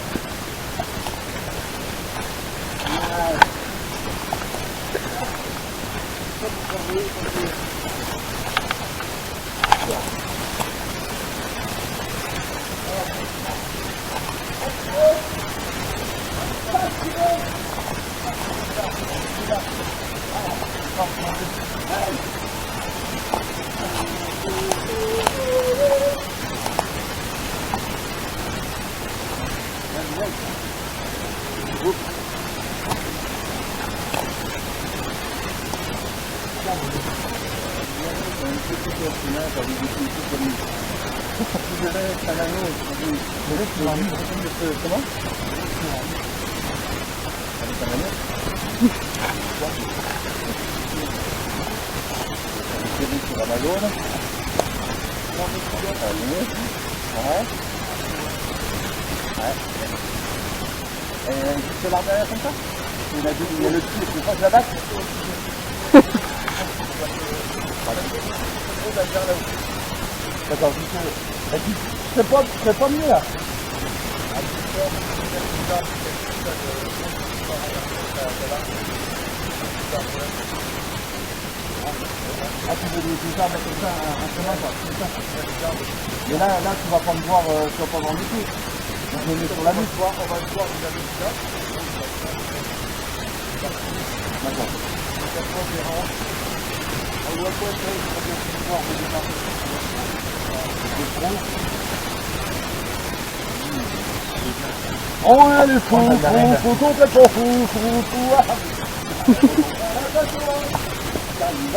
Comment? Sur Amazon. Juste l'arrière derrière comme ça. Il y a le dessus, c'est pas que la batte. D'accord, c'est pas mieux là. Ah, tu veux tout ça, mettre comme ça, un chemin, quoi. Mais là, tu vas pas me voir, tu vas pas voir du tout. Donc, je me mets sur la nuque. On va le voir, vous avez dit là. D'accord. On voit quoi, ça, il faut bien voir, on va oh, elle est fou, complètement fou. J'arrive.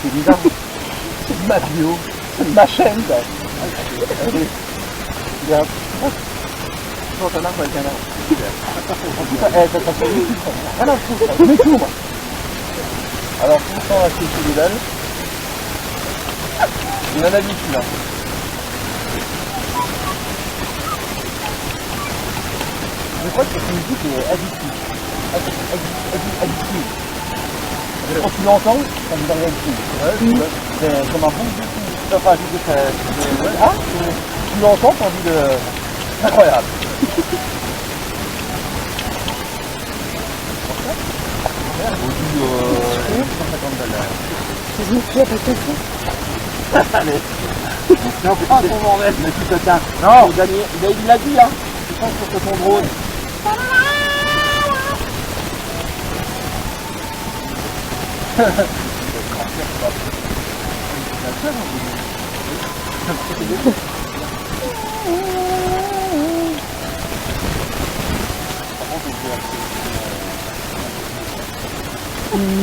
C'est bizarre. C'est ma vidéo, c'est ma chaîne. Regarde. Non, t'en as pas le canard. Ça fait YouTube. Ah non, je mets tout moi. Alors, pour l'instant, on va acheter chez Lidl. Il en a dit celui-là. Je crois que cette musique est addictive. Addictive. Quand tu l'entends, ça me donne rien du tout. C'est comme un bon goût. Enfin, je dis que tu l'entends, t'as envie de... C'est incroyable. C'est une pièce à casser. Allez. Non, pas ton bordel, mais tu te tiens. Non, il l'a dit, hein. Tu penses sur ton drone.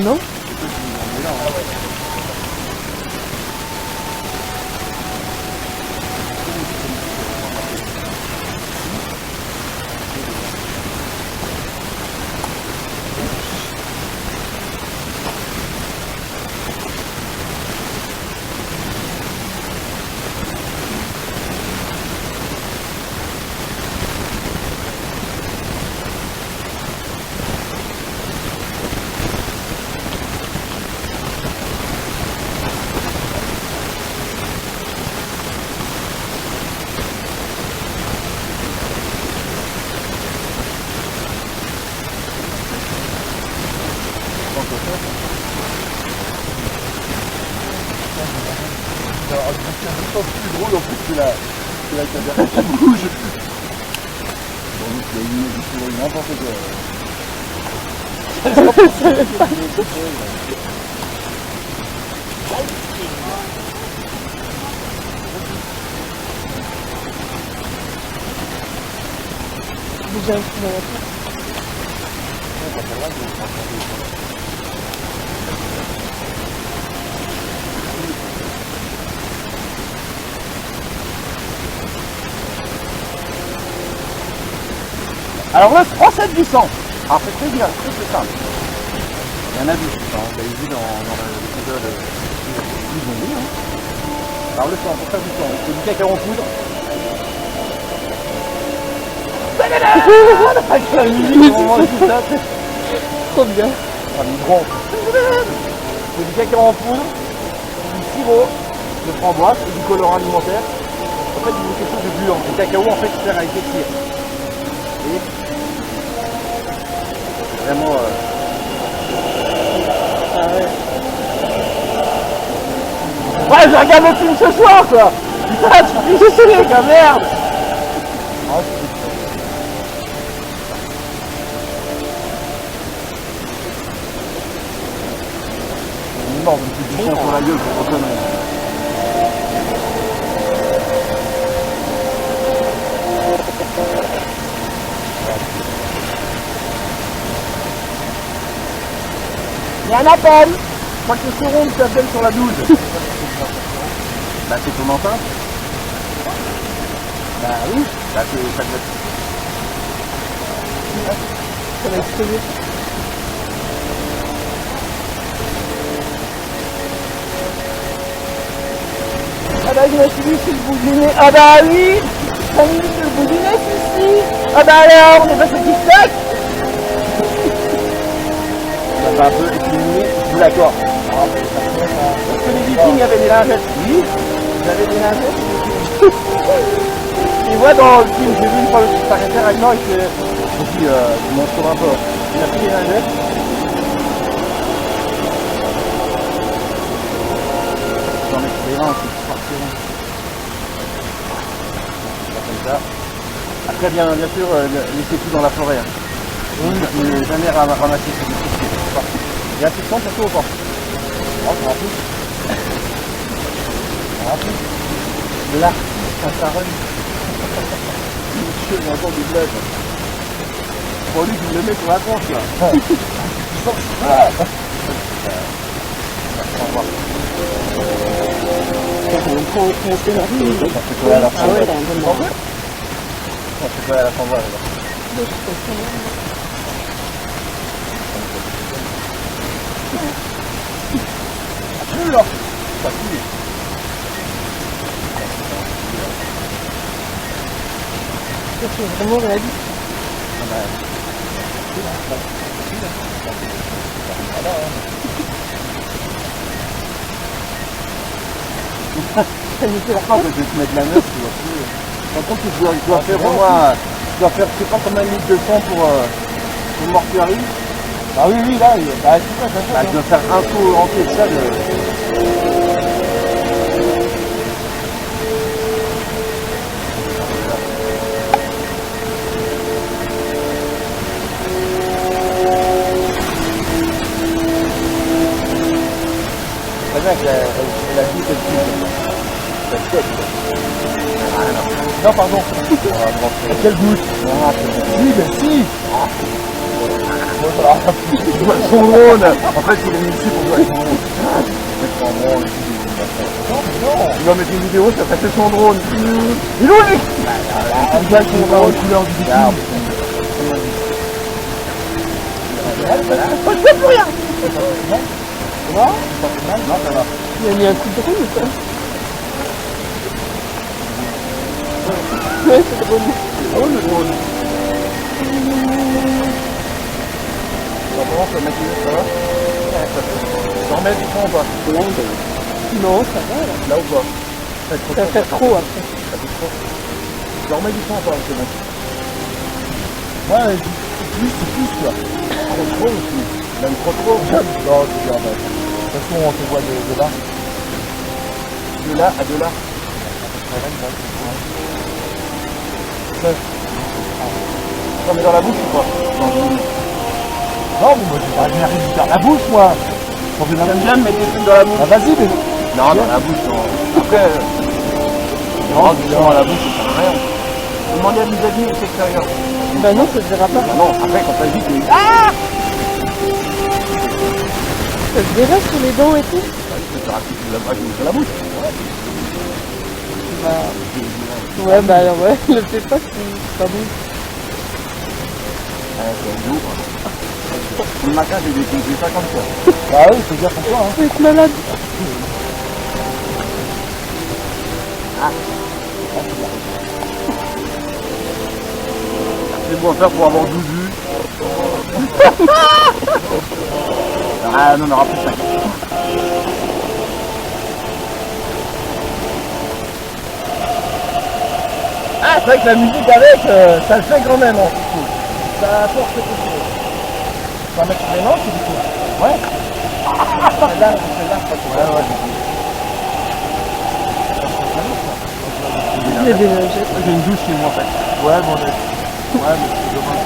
Non. C'est plus drôle en plus que la caméra qui bouge. Bon, il y a n'importe quoi. Déjà un kilomètre. Alors là, 3,7 du 100. Alors c'est très bien, c'est simple. Il y en a vu, vous avez vu dans l'épisode du zombie. Hein. Alors le 100, pour faire du 100, c'est du caca en poudre. Avec la musique, on mange tout ça. Trop bien. Ah, mais grand. C'est du caca en poudre, du sirop de framboise et du colorant alimentaire. En fait, il veut quelque chose de gluant. Le cacao, en fait, sert à épaissir. Vous voyez? Vraiment... Ah ouais. Ouais, je regarde le film ce soir, quoi. Putain, tu fais sonner, quoi, merde. Il est mort, je me suis dit sur la gueule, je reconnais. Il y a un appel. Je crois que c'est Sauron qui t'appelle sur la 12. Bah c'est ton enceinte. Bah oui. Bah c'est ça doit être... Ça va exploser. Ah bah je me suis dit c'est le boulinet. Ah bah oui. 5 minutes le boulinet ici. Ah bah alors on est pas satisfait. Ça va un peu équilibré, je vous l'accorde. Parce que les Vikings avaient des lingettes. Oui. Ils avaient des lingettes. Et moi dans le film, j'ai vu une fois le secrétaire avec moi, il fait... Je je montre un peu. Il a pris les lingettes. J'en ai trouvé un, c'est parti. Comme ça. Après bien sûr, laissez tout dans la forêt. Hein. Je n'ai jamais ramassé ces trucs. Il y a un petit temps surtout ou pas? Oh, ça va plus. Ça va plus. Là, ça run. Il y a encore du bled. Pour lui, il le met sur la tronche là. Au revoir. Ah ouais, là, un peu mort. On fait quoi à la fin là? Là. C'est vraiment réaliste. Ça nous fait la fin, je vais te mettre la neuf, tu vois plus. Par contre, je dois faire au moins, je dois faire, je sais pas combien de litres de sang pour le mortuaire. Ah oui, oui, là, bah, c'est ça, bah, je dois faire un saut entier de ça. C'est bien qu'elle a dit cette tête. Non, pardon. Quelle goutte? Si, ben si. Son drone. En fait, il est mis ici pour jouer avec son drone. Il va mettre une vidéo, ça fait son drone. Il est où lui? Il voit son drone couleur du bikini. Je fais plus rien. Comment? Non, ça va. Il a mis un coup de drone ou quoi? Ouais, c'est drôle. Ah oui, le drone. Comment ça va, ça va? Ouais, ça va. Tu remets du fond ou pas? Non, ça va là. Là ou pas? Ça fait trop après. Ça fait trop. Tu remets du fond ou pas? C'est bon. Ouais, c'est plus quoi. Trop aussi. Même trop. Non, c'est bien. De toute façon, on te voit de là. De là à de là. J'en mets dans la bouche ou pas? Non, mais moi j'ai rien de faire la bouche, moi. J'aime bien de mettre des trucs dans la bouche. Ah, vas-y, mais... Non, dans la bouche, non. Après, non, dans la bouche, ça sert à rien. Demandez à mes amis aux extérieurs. Bah non, ça se verra pas. Non, après, quand t'as dit que... Ah! Ça se verra sur les dents et tout. Je vais te raconter la bouche. Bah... Ouais, bah alors ouais, le fais pas, c'est pas bon. C'est un jour. Le matin, j'ai découvert ça comme ça. Bah oui, c'est bien pour toi, hein. Faut être malade. C'est bon à faire pour avoir 12 vues. Ah non, on aura plus de 5. Ah, c'est vrai que la musique avec, ça le fait quand même, hein. Ça apporte quelque chose. On va mettre les manches, du coup. Ouais. Celle-là, ouais, ouais. Il y a des lingettes. J'ai une douche chez moi en fait. Ouais, bon, ouais, mais c'est dommage.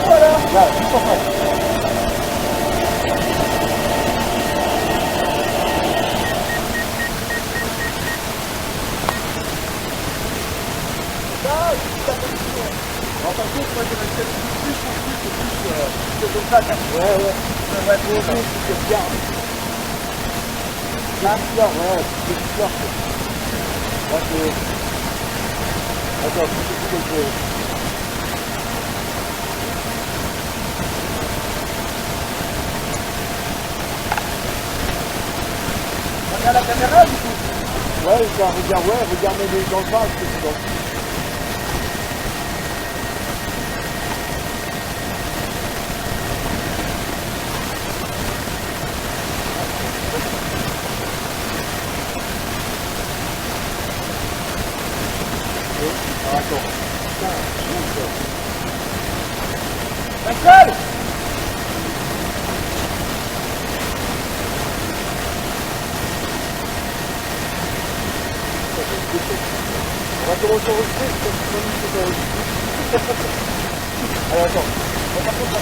Voilà, juste en face. Regarde la caméra du coup. Ouais, regarde les dans le bas, c'est bon. Pascal! On va te enregistrer, allez, attends. On va pas faire ça.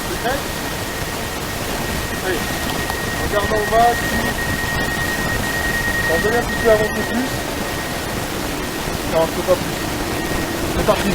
C'est prêt? Allez. Regarde en bas, on va donner un petit peu avancer plus. Non, je peux pas plus. C'est parti.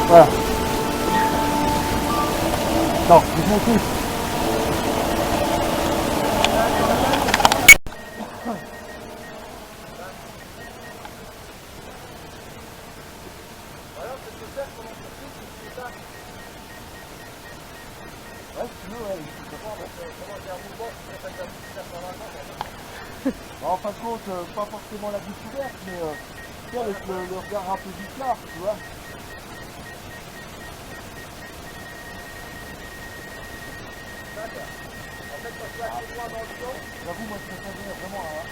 Voilà. Non, je m'en fous. En fin de compte, pas forcément la bouche ouverte, mais avec le regard un peu bizarre, tu vois. En fait, quand tu vas assez loin dans le temps, j'avoue, moi je préfère vraiment un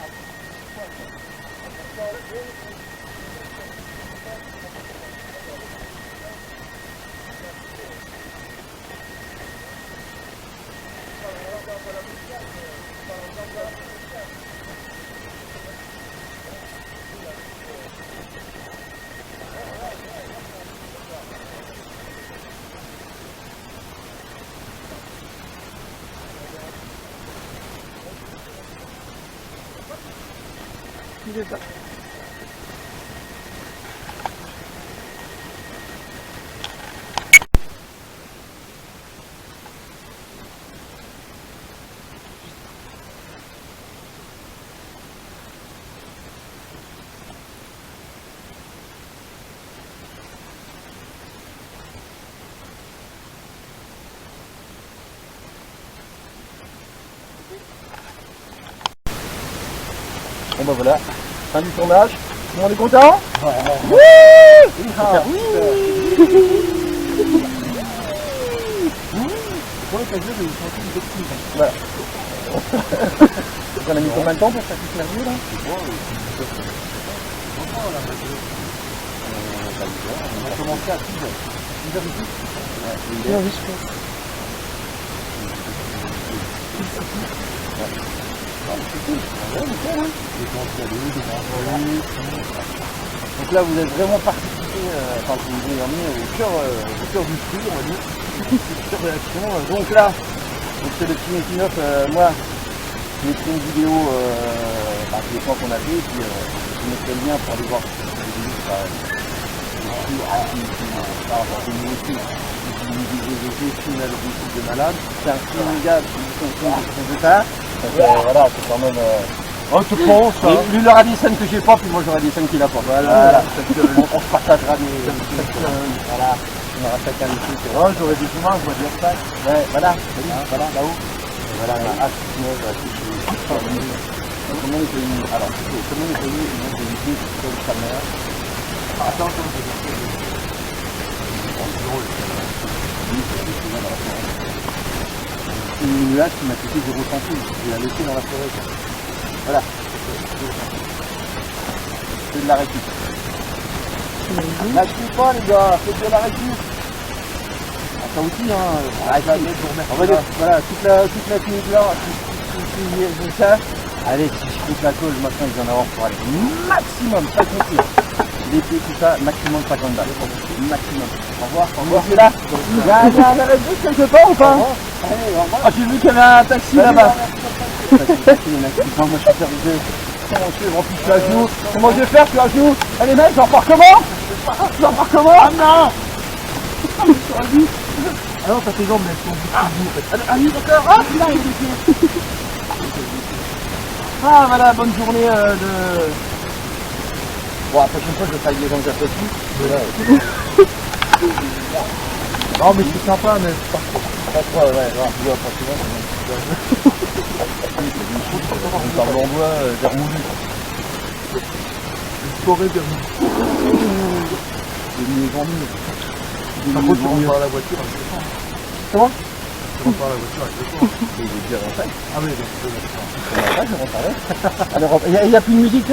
Il est pas. Bon bah voilà, fin du tournage. Tout le monde est content? Ouais. Oui. Pour l'occasion de vous chanter une petite musique. Voilà. On a mis combien de temps pour faire cette interview là? On a commencé à 6h. 6h ici. Non, oui, je pense. Donc là vous êtes vraiment participé, enfin vous nous avez emmené au cœur du fruit, on va dire, sur réaction. Donc là, c'est le petit making-of, moi je mettrai une vidéo des plans qu'on a fait, et puis je mettrai le lien pour aller voir les vidéos par rapport à des nouveautés, des films avec des trucs de malades. C'est un film gars qui sont de ça. Voilà, c'est quand même. Oh, tu penses Lui, il aura des scènes que j'ai pas, puis moi j'aurai des scènes qu'il a pas. Voilà. On se partagera des. Voilà. On aura chacun des trucs. Oh, j'aurais des images, je vais dire ça. Ouais, voilà. Voilà, là-haut. Voilà, on a H9, comment il fait une. Alors, comment il fait une vidéo sur le caméra. Attends, C'est une nuage qui m'a coûté 0 centime. Je l'ai laissé dans la forêt. Voilà. C'est de la récup. Lâchez pas les gars, faites de la récup. Ah, ça aussi on va dire, voilà, toute la clinique là, si ça. Allez, si je coupe la colle, maintenant il va en avoir pour aller maximum, pas compris. L'été, tout ça, maximum 50 balles. Maximum. Au revoir, c'est là. Il y a un arrêt de bus quelque part ou pas? Allez, au revoir. Ah, j'ai vu qu'il y avait un taxi là-bas. Moi je suis servi. Comment je fais? En plus je suis à genoux. Comment je vais faire? Je suis à genoux. Allez mec, j'en repars comment? J'en repars comment? Ah non! Ah non, t'as tes jambes, mais elles sont beaucoup. Ah oui, d'accord. Ah putain, il est fait. Ah voilà, bonne journée de... Bon, la prochaine fois je vais faire avec des gens que j'apprécie. Non, mais c'est sympa, mais c'est pas trop. Pas trop, ouais, non, on parle en bois, vermoulu. Une forêt de Des maisons mûres. Par contre, tu rentres par la voiture avec le temps. Comment? Tu rentres par la voiture avec le temps. Je vais dire en fait. Ah oui, Alors, il n'y a plus de musique.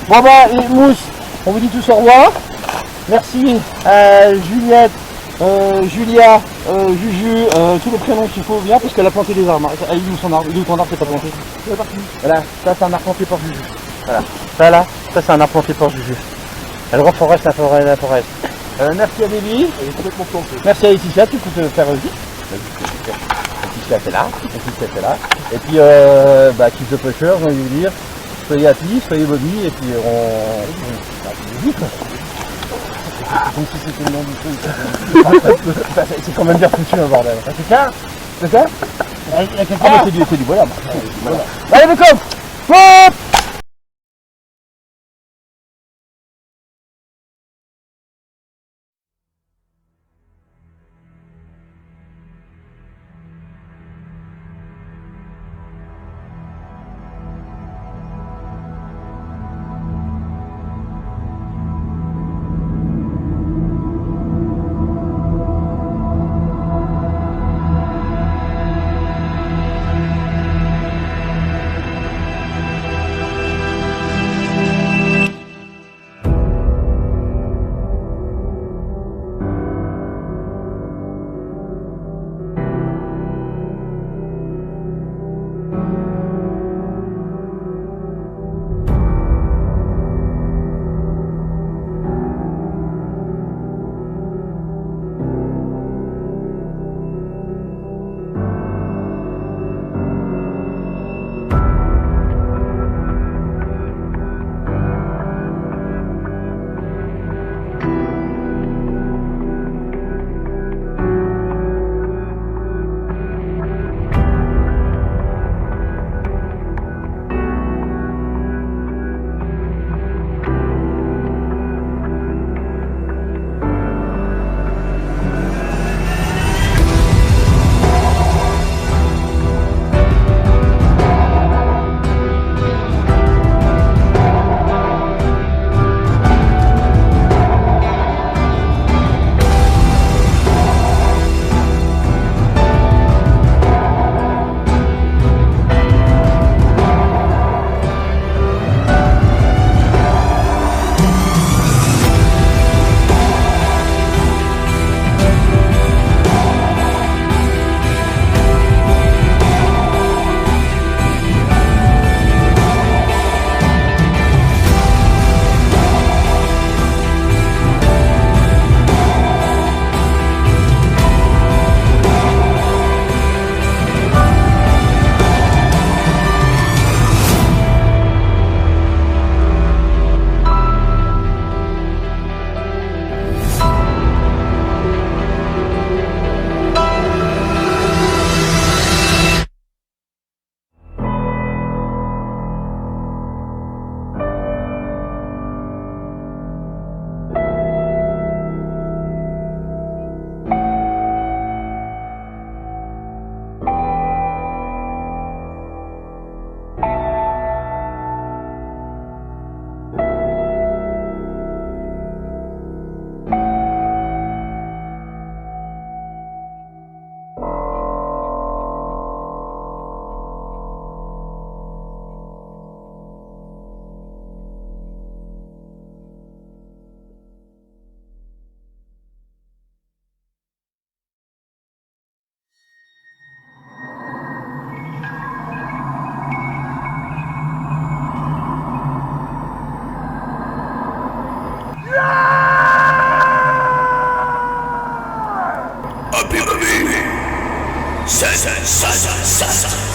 Bon bah, et Mousse, on vous dit tous au revoir. Merci à Juliette, Julia, Juju, tous les prénoms qu'il faut bien parce qu'elle a planté des arbres. Il est où son arbre? Il est où ton arbre? C'est pas planté? Voilà, ça c'est un arbre planté par Juju. Voilà, ça là, ça c'est un arbre planté par Juju. Elle reforeste la forêt, la forêt. Merci à Déby. elle est complètement plantée. Merci à Laetitia, tu peux te faire aussi. Laetitia c'est là, Laetitia c'est là. Et puis, Kiss the Pusher, j'ai envie de vous dire, soyez happy, soyez body, et puis on dit quoi. Comme si c'était le nom du truc. C'est quand même bien foutu un bordel. C'est ça? C'est ça? Ah mais c'est du bonhomme. Allez, Becom! ça.